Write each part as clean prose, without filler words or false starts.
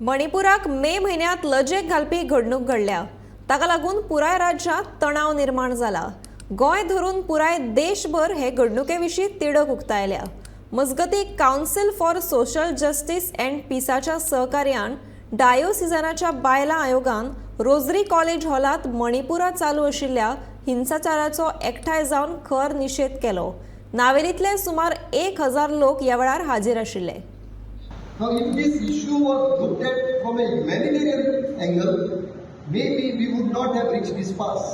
मणिपुराक मे महिन्यात लजेक घालपी घडणूक घडल्या। ताका लागून पुराय राज्यात तणाव निर्माण जाला। गोंय धरून पुराय देशभर हे घडणुकेविशीं तिडक उक्तायल्या। मजगती council for social justice and पीसाच्या सहकार्यान डायोसिजनाच्या बायलां आयोगान रोजरी कॉलेज हॉलात मणिपुरात चालू आशिल्ल्या हिंसाचाराचो एकठांय जावन खर निशेध केलो। नावेलीतले सुमार 1000 लोक ह्या वेळार हाजीर आशिल्ले। Now, if this issue was looked at from a humanitarian angle, maybe we would not have reached this pass.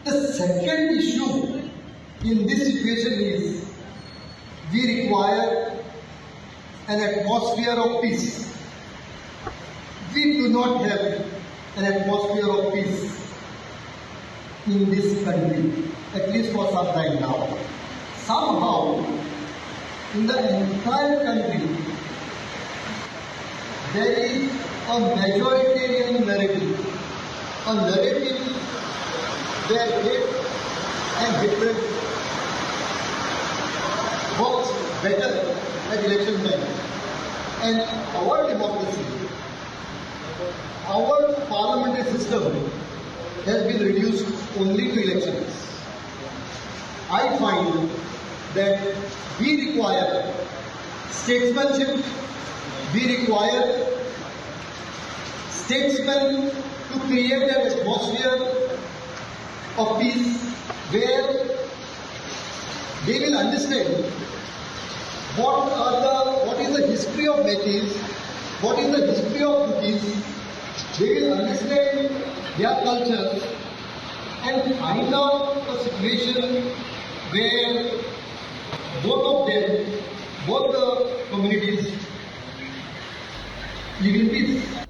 The second issue in this situation is we require an atmosphere of peace. We do not have an atmosphere of peace in this country, at least for some time now. Somehow, in the entire country, there is a majoritarian narrative, a narrative where hate and hatred works better at election time. And our democracy, our parliamentary system has been reduced only to elections. I find that we require statesmanship. We require statesmen to create an atmosphere of peace where they will understand what is the history of Metis, what is the history of Kutis. They will understand their culture and find out a situation where both the communities live in peace.